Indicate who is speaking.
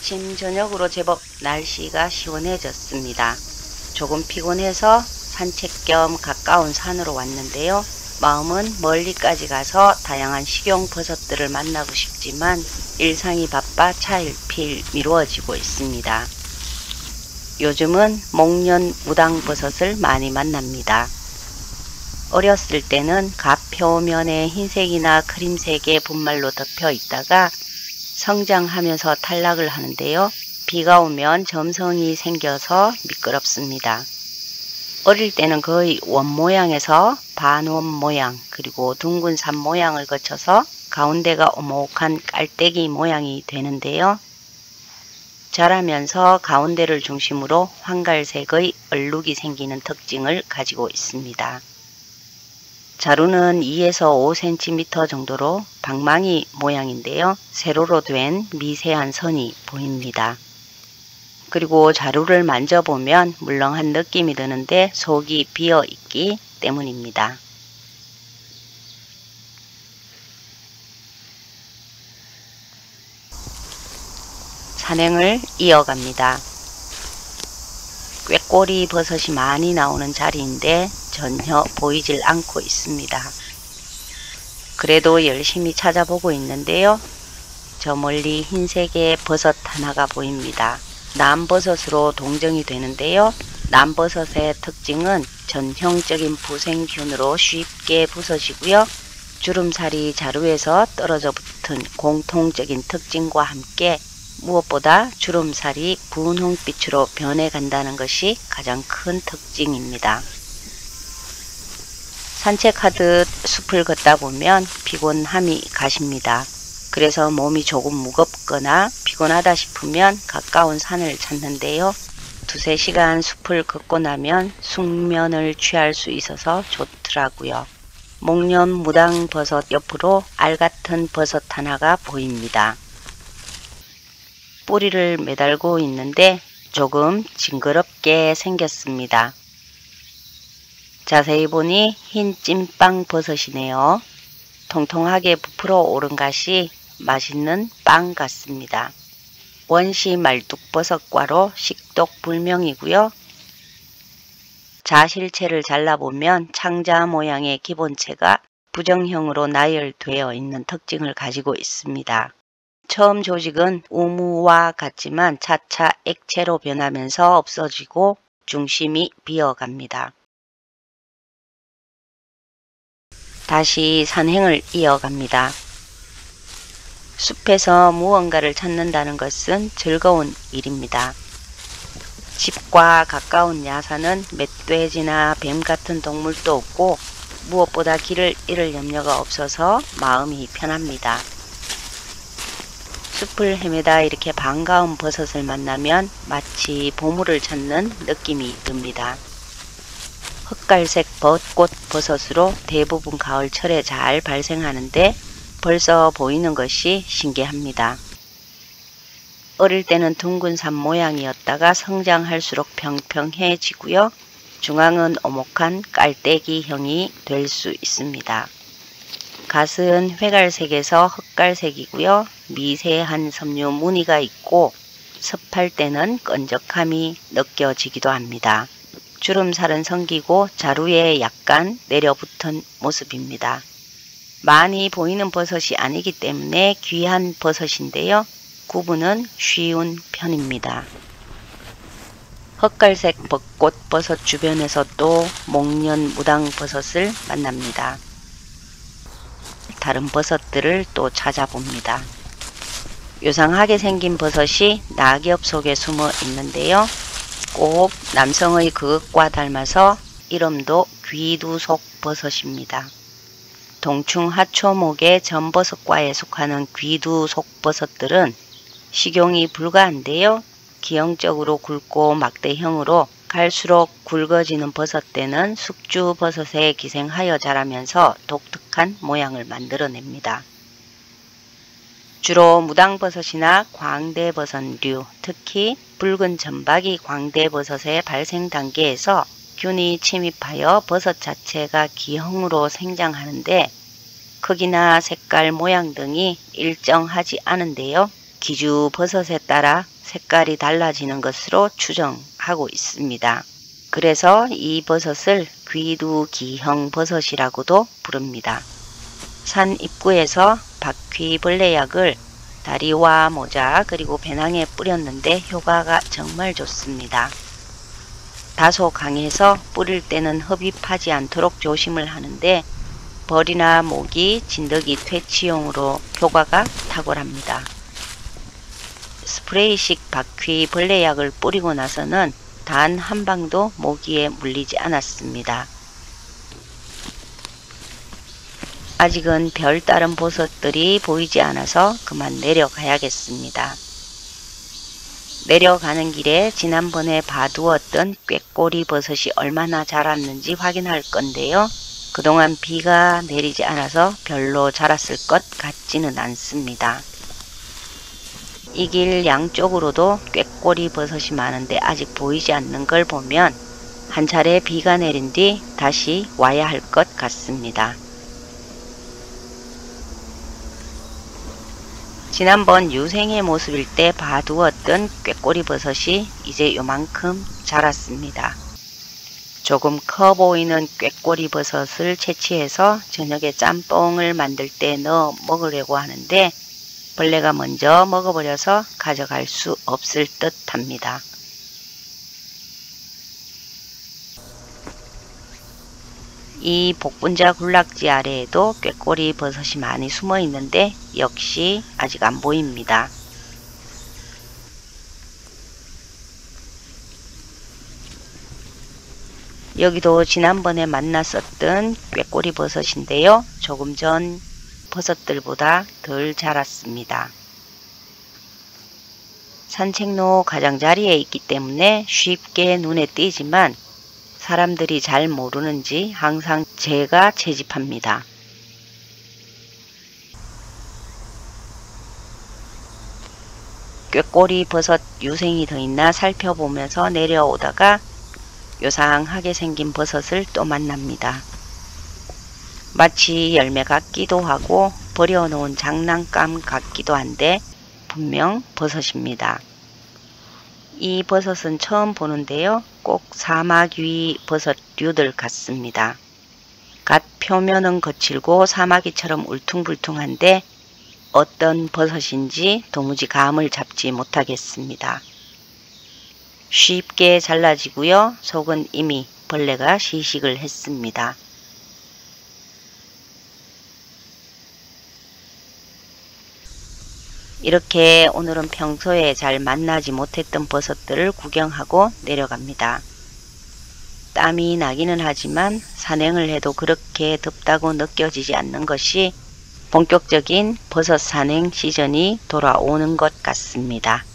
Speaker 1: 아침 저녁으로 제법 날씨가 시원해졌습니다. 조금 피곤해서 산책 겸 가까운 산으로 왔는데요. 마음은 멀리까지 가서 다양한 식용버섯들을 만나고 싶지만 일상이 바빠 차일피일 미루어지고 있습니다. 요즘은 목련 무당버섯을 많이 만납니다. 어렸을 때는 갓 표면에 흰색이나 크림색의 분말로 덮여 있다가 성장하면서 탈락을 하는데요. 비가 오면 점성이 생겨서 미끄럽습니다. 어릴 때는 거의 원 모양에서 반원 모양 그리고 둥근 산 모양을 거쳐서 가운데가 오목한 깔때기 모양이 되는데요. 자라면서 가운데를 중심으로 황갈색의 얼룩이 생기는 특징을 가지고 있습니다. 자루는 2에서 5cm 정도로 방망이 모양인데요. 세로로 된 미세한 선이 보입니다. 그리고 자루를 만져보면 물렁한 느낌이 드는데 속이 비어있기 때문입니다. 산행을 이어갑니다. 꾀꼬리 버섯이 많이 나오는 자리인데 전혀 보이질 않고 있습니다. 그래도 열심히 찾아보고 있는데요. 저 멀리 흰색의 버섯 하나가 보입니다. 남버섯으로 동정이 되는데요. 남버섯의 특징은 전형적인 부생균으로 쉽게 부서지고요. 주름살이 자루에서 떨어져 붙은 공통적인 특징과 함께 무엇보다 주름살이 분홍빛으로 변해간다는 것이 가장 큰 특징입니다. 산책하듯 숲을 걷다 보면 피곤함이 가십니다. 그래서 몸이 조금 무겁거나 피곤하다 싶으면 가까운 산을 찾는데요. 2~3시간 숲을 걷고 나면 숙면을 취할 수 있어서 좋더라고요. 목련 무당버섯 옆으로 알같은 버섯 하나가 보입니다. 뿌리를 매달고 있는데 조금 징그럽게 생겼습니다. 자세히 보니 흰 찐빵 버섯이네요. 통통하게 부풀어 오른 갓이 맛있는 빵 같습니다. 원시 말뚝버섯과로 식독불명이고요. 자실체를 잘라보면 창자 모양의 기본체가 부정형으로 나열되어 있는 특징을 가지고 있습니다. 처음 조직은 우무와 같지만 차차 액체로 변하면서 없어지고 중심이 비어갑니다. 다시 산행을 이어갑니다. 숲에서 무언가를 찾는다는 것은 즐거운 일입니다. 집과 가까운 야산은 멧돼지나 뱀 같은 동물도 없고 무엇보다 길을 잃을 염려가 없어서 마음이 편합니다. 숲을 헤매다 이렇게 반가운 버섯을 만나면 마치 보물을 찾는 느낌이 듭니다. 흑갈색 벚꽃 버섯으로 대부분 가을철에 잘 발생하는데 벌써 보이는 것이 신기합니다. 어릴 때는 둥근 산 모양이었다가 성장할수록 평평해지고요. 중앙은 오목한 깔때기형이 될 수 있습니다. 갓은 회갈색에서 흑갈색이고요. 미세한 섬유 무늬가 있고 습할 때는 끈적함이 느껴지기도 합니다. 주름살은 생기고 자루에 약간 내려붙은 모습입니다. 많이 보이는 버섯이 아니기 때문에 귀한 버섯인데요. 구분은 쉬운 편입니다. 흑갈색 벚꽃 버섯 주변에서 또 목련 무당버섯을 만납니다. 다른 버섯들을 또 찾아봅니다. 요상하게 생긴 버섯이 낙엽 속에 숨어 있는데요. 꼭 남성의 그것과 닮아서 이름도 귀두속 버섯입니다. 동충 하초목의 전버섯과에 속하는 귀두속 버섯들은 식용이 불가한데요. 기형적으로 굵고 막대형으로 갈수록 굵어지는 버섯대는 숙주버섯에 기생하여 자라면서 독특한 모양을 만들어냅니다. 주로 무당버섯이나 광대버섯류, 특히 붉은 점박이 광대버섯의 발생 단계에서 균이 침입하여 버섯 자체가 기형으로 생장하는데 크기나 색깔, 모양 등이 일정하지 않은데요. 기주 버섯에 따라 색깔이 달라지는 것으로 추정하고 있습니다. 그래서 이 버섯을 귀두기형 버섯이라고도 부릅니다. 산 입구에서 바퀴벌레약을 다리와 모자 그리고 배낭에 뿌렸는데 효과가 정말 좋습니다. 다소 강해서 뿌릴 때는 흡입하지 않도록 조심을 하는데 벌이나 모기, 진드기 퇴치용으로 효과가 탁월합니다. 스프레이식 바퀴벌레약을 뿌리고 나서는 단 한 방도 모기에 물리지 않았습니다. 아직은 별다른 버섯들이 보이지 않아서 그만 내려가야겠습니다. 내려가는 길에 지난번에 봐두었던 꾀꼬리 버섯이 얼마나 자랐는지 확인할 건데요. 그동안 비가 내리지 않아서 별로 자랐을 것 같지는 않습니다. 이 길 양쪽으로도 꾀꼬리 버섯이 많은데 아직 보이지 않는 걸 보면 한 차례 비가 내린 뒤 다시 와야 할 것 같습니다. 지난번 유생의 모습일 때 봐두었던 꾀꼬리 버섯이 이제 요만큼 자랐습니다. 조금 커 보이는 꾀꼬리 버섯을 채취해서 저녁에 짬뽕을 만들 때 넣어 먹으려고 하는데 벌레가 먼저 먹어버려서 가져갈 수 없을 듯 합니다. 이 복분자 군락지 아래에도 꾀꼬리 버섯이 많이 숨어 있는데 역시 아직 안 보입니다. 여기도 지난번에 만났었던 꾀꼬리 버섯인데요. 조금 전 버섯들보다 덜 자랐습니다. 산책로 가장자리에 있기 때문에 쉽게 눈에 띄지만 사람들이 잘 모르는지 항상 제가 채집합니다. 꾀꼬리 버섯 유생이 더 있나 살펴보면서 내려오다가 요상하게 생긴 버섯을 또 만납니다. 마치 열매 같기도 하고 버려놓은 장난감 같기도 한데 분명 버섯입니다. 이 버섯은 처음 보는데요. 꼭 사마귀 버섯류들 같습니다. 갓 표면은 거칠고 사마귀처럼 울퉁불퉁한데 어떤 버섯인지 도무지 감을 잡지 못하겠습니다. 쉽게 잘라지고요. 속은 이미 벌레가 시식을 했습니다. 이렇게 오늘은 평소에 잘 만나지 못했던 버섯들을 구경하고 내려갑니다. 땀이 나기는 하지만 산행을 해도 그렇게 덥다고 느껴지지 않는 것이 본격적인 버섯 산행 시즌이 돌아오는 것 같습니다.